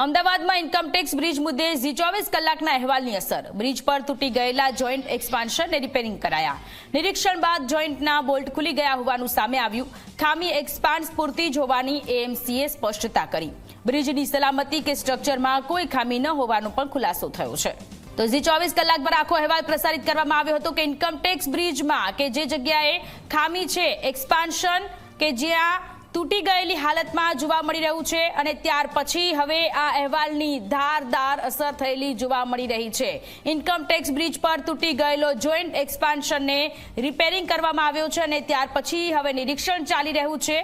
અમદાવાદમાં income tax bridge મુદ્દે ઝી 24 કલાકના અહેવાલની અસર. બ્રિજ પર તૂટી ગયેલા જોઈન્ટ એક્સપાન્શનને રિપેરિંગ કરાયા. નિરીક્ષણ બાદ જોઈન્ટના બોલ્ટ ખુલી ગયા હોવાનું સામે આવ્યું. ખામી એક્સપાન્સ પૂરતી જ હોવાની એએમસીએ સ્પષ્ટતા કરી. બ્રિજની સલામતી કે સ્ટ્રક્ચરમાં કોઈ ખામી ન હોવાનો પણ ખુલાસો થયો છે. તો ઝી 24 કલાક પર આખો અહેવાલ પ્રસારિત કરવામાં આવ્યો હતો કે ઇન્કમટેક્સ બ્રિજમાં કે જે જગ્યાએ ખામી છે એક્સપાન્શન કે જ્યાં તૂટી ગયેલી હાલતમાં જોવા મળી રહ્યું છે અને ત્યાર પછી હવે આ અહેવાલની ધારદાર અસર થયેલી જોવા મળી રહી છે. ઇન્કમટેક્સ બ્રિજ પર તૂટી ગયેલો જોઈન્ટ એક્સપાન્શનને રિપેરિંગ કરવામાં આવ્યો છે અને ત્યાર પછી હવે નિરીક્ષણ ચાલી રહ્યું છે.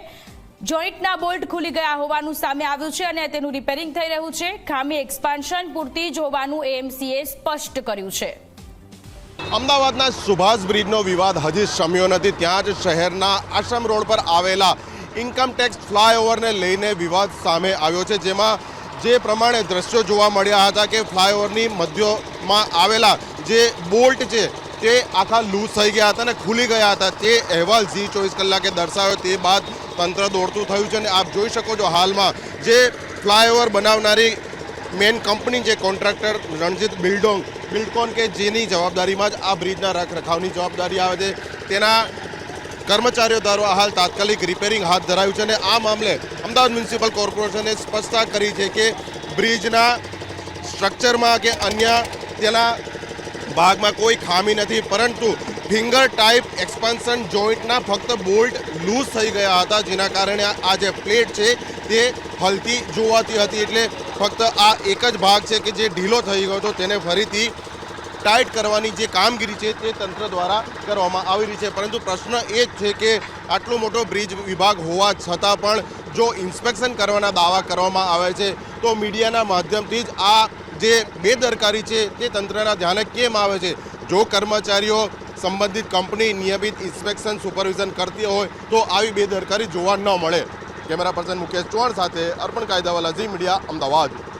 જોઈન્ટના બોલ્ટ ખુલી ગયા હોવાનું સામે આવ્યું છે અને તેનું રિપેરિંગ થઈ રહ્યું છે. ખામી એક્સપાન્શન પૂરતી જ હોવાનું એએમસીએ સ્પષ્ટ કર્યું છે. અમદાવાદના સુભાષ બ્રિજનો વિવાદ હજી શમ્યો નથી. ત્યાં જ શહેરના આશ્રમ રોડ પર આવેલા ઇન્કમટેક્સ ફ્લાયઓવરને લઈને વિવાદ સામે આવ્યો છે, જેમાં જે પ્રમાણે દ્રશ્યો જોવા મળ્યા હતા કે ફ્લાયઓવરની મધ્યમાં આવેલા જે બોલ્ટ છે તે આખા લૂઝ થઈ ગયા હતા અને ખુલી ગયા હતા. તે અહેવાલ ઝી 24 કલાકે દર્શાવ્યો. તે બાદ તંત્ર દોડતું થયું છે અને આપ જોઈ શકો છો હાલમાં જે ફ્લાયઓવર બનાવનારી મેઇન કંપની જે કોન્ટ્રાક્ટર રણજીત બિલ્ડકોન કે જેની જવાબદારીમાં જ આ બ્રિજના રખરખાવની જવાબદારી આવે છે, તેના કર્મચારીઓ દ્વારા હાલ તાત્કાલિક રિપેરિંગ હાથ ધરાયું છે અને આ મામલે અમદાવાદ મ્યુનિસિપલ કોર્પોરેશને સ્પષ્ટતા કરી છે કે બ્રિજના સ્ટ્રક્ચરમાં કે અન્ય તેના ભાગમાં કોઈ ખામી નથી, પરંતુ ફિંગર ટાઈપ એક્સપાન્શન જોઈન્ટના ફક્ત બોલ્ટ લૂઝ થઈ ગયા હતા, જેના કારણે આ જે પ્લેટ છે તે હલતી જોવાતી હતી. એટલે ફક્ત આ એક જ ભાગ છે કે જે ઢીલો થઈ ગયો હતો, તેને ફરીથી ટાઈટ કરવાની જે કામગીરી છે તે તંત્ર દ્વારા કરવામાં આવી રહી છે. પરંતુ પ્રશ્ન એ જ છે કે આટલો મોટો બ્રિજ વિભાગ હોવા છતાં પણ જો ઇન્સ્પેક્શન કરવાના દાવા કરવામાં આવે છે તો મીડિયાના માધ્યમથી જ આ જે બેદરકારી છે તે તંત્રના ધ્યાને કેમ આવે છે? જો કર્મચારીઓ સંબંધિત કંપની નિયમિત ઇન્સ્પેક્શન સુપરવિઝન કરતી હોય તો આવી બેદરકારી જોવા ન મળે. કેમેરા પર્સન મુકેશ ચૌહાણ સાથે અર્પણ કાયદાવાલા, ઝી મીડિયા, અમદાવાદ.